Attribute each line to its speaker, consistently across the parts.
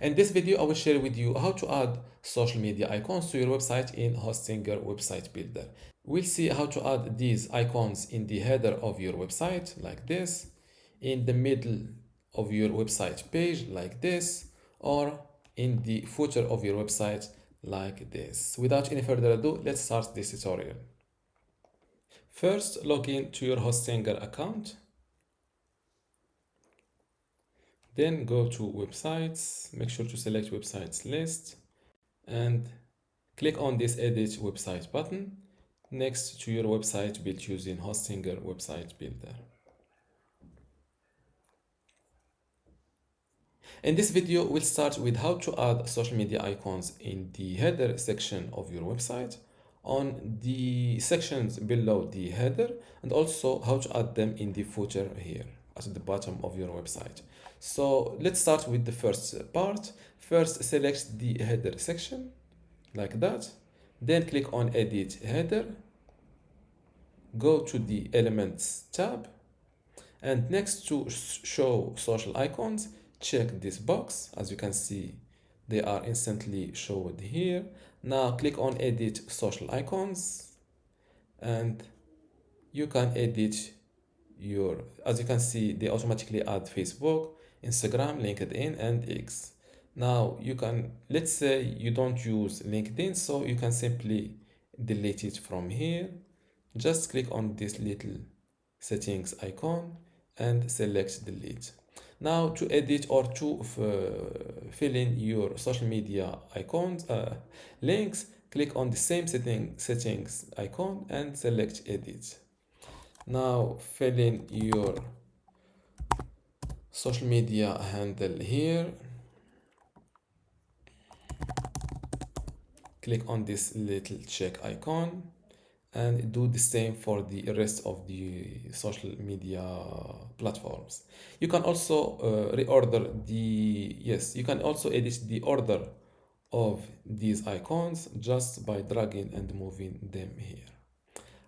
Speaker 1: In this video, I will share with you how to add social media icons to your website in Hostinger Website Builder. We'll see how to add these icons in the header of your website like this, in the middle of your website page like this, or in the footer of your website like this. Without any further ado, let's start this tutorial. First, log in to your Hostinger account. Then go to websites, make sure to select websites list and click on this edit website button next to your website built using Hostinger Website Builder. In this video, we'll start with how to add social media icons in the header section of your website, on the sections below the header, and also how to add them in the footer here at the bottom of your website. So let's start with the first part. First, select the header section like that. Then click on Edit Header. Go to the Elements tab. And next to Show Social Icons, check this box. As you can see, they are instantly showed here. Now click on Edit Social Icons. And you can edit your, as you can see, they automatically add Facebook, Instagram, LinkedIn, and X. Now you can, let's say you don't use LinkedIn, so you can simply delete it from here. Just click on this little settings icon and select delete. Now to edit or to fill in your social media icons, links, click on the same settings icon and select edit. Now fill in your social media handle here. Click on this little check icon and do the same for the rest of the social media platforms. You can also reorder the, yes, you can also edit the order of these icons just by dragging and moving them here.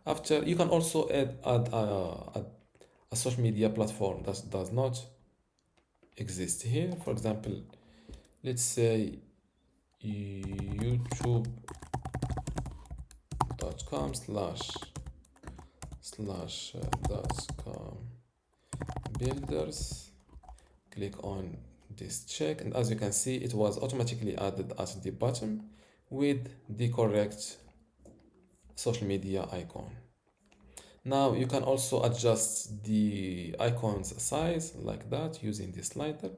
Speaker 1: After, you can also add a social media platform that does not exist here. For example, let's say youtube.com/dotcom builders. Click on this check, and as you can see, it was automatically added at the bottom with the correct social media icon. Now you can also adjust the icon's size like that using this slider.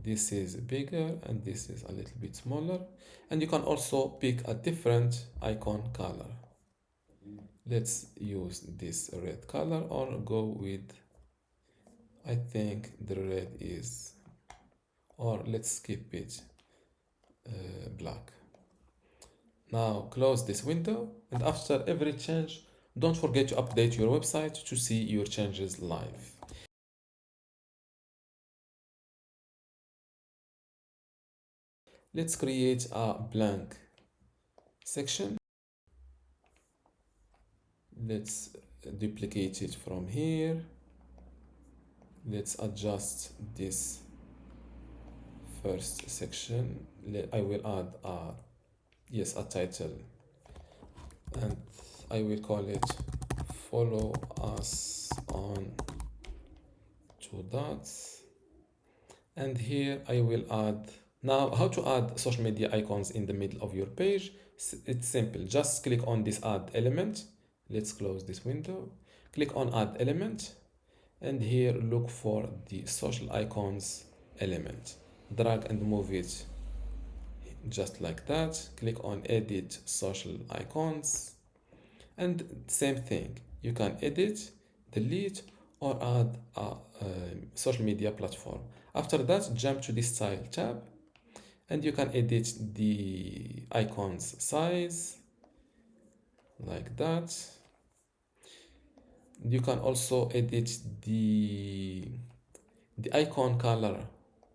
Speaker 1: This is bigger and this is a little bit smaller, and you can also pick a different icon color. Let's use this red color, or go with, I think the red is, or let's skip it, black. Now close this window, and after every change, don't forget to update your website to see your changes live. Let's create a blank section. Let's duplicate it from here. Let's adjust this first section. I will add a title, and I will call it follow us on 2 dots. And here I will add, now how to add social media icons in the middle of your page. It's simple, just click on this add element. Let's close this window, click on add element, and here look for the social icons element. Drag and move it just like that. Click on edit social icons, and same thing, you can edit, delete, or add a social media platform. After that, jump to the style tab, and you can edit the icons size like that. You can also edit the icon color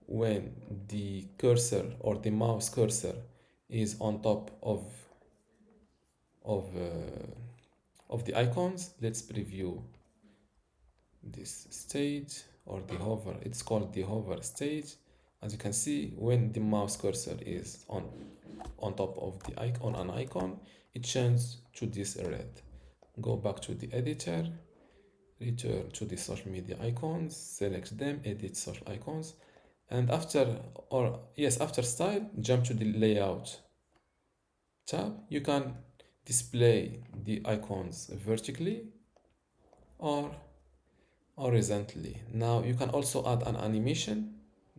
Speaker 1: when the cursor or the mouse cursor is on top of the icons. Let's preview this stage, or the hover, it's called the hover stage. As you can see, when the mouse cursor is on top of the icon, on an icon, it changes to this red. Go back to the editor, return to the social media icons, select them, edit social icons, and after style, jump to the layout tab. You can display the icons vertically or horizontally. Now you can also add an animation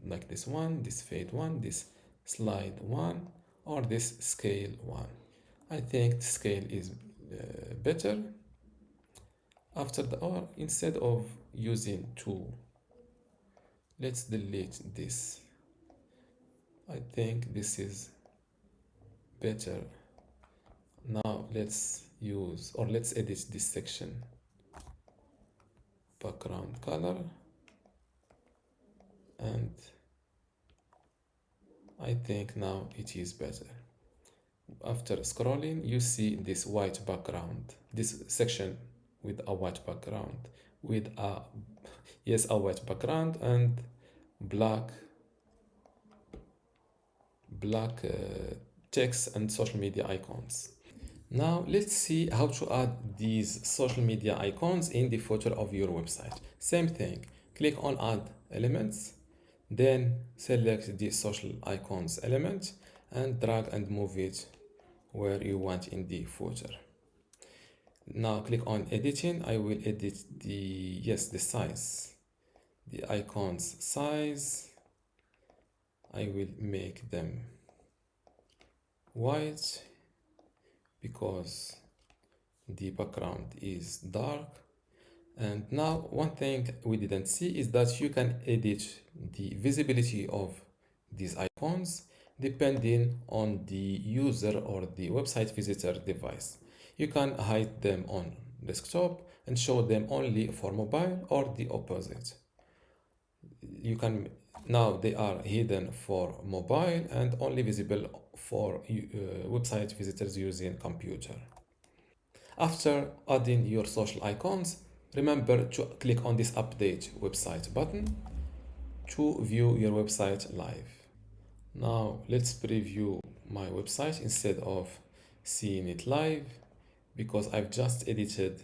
Speaker 1: like this one, this fade one, this slide one, or this scale one. I think scale is better. Or instead of using two, let's delete this. I think this is better. Now let's edit this section. Background color, and I think now it is better. After scrolling, you see this white background, this section with a white background, with a white background and black text and social media icons. Now let's see how to add these social media icons in the footer of your website. Same thing, click on add elements, then select the social icons element and drag and move it where you want in the footer. Now click on editing. I will edit the size, the icons size. I will make them white because the background is dark. And now one thing we didn't see is that you can edit the visibility of these icons depending on the user or the website visitor device. You can hide them on desktop and show them only for mobile, or the opposite. Now they are hidden for mobile and only visible for website visitors using computer. After adding your social icons, remember to click on this update website button to view your website live. Now let's preview my website instead of seeing it live, because I've just edited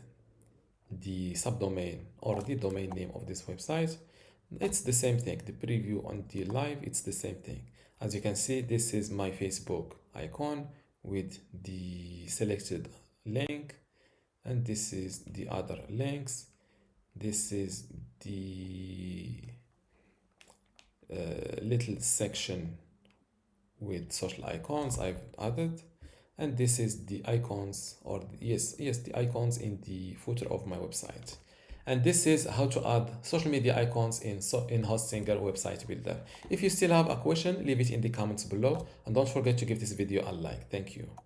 Speaker 1: the subdomain or the domain name of this website. It's the same thing, the preview on the live, it's the same thing. As you can see, this is my Facebook icon with the selected link, and this is the other links. This is the little section with social icons I've added, and this is the icons, or the icons in the footer of my website. And this is how to add social media icons in Hostinger website builder. If you still have a question, leave it in the comments below, and don't forget to give this video a like. Thank you.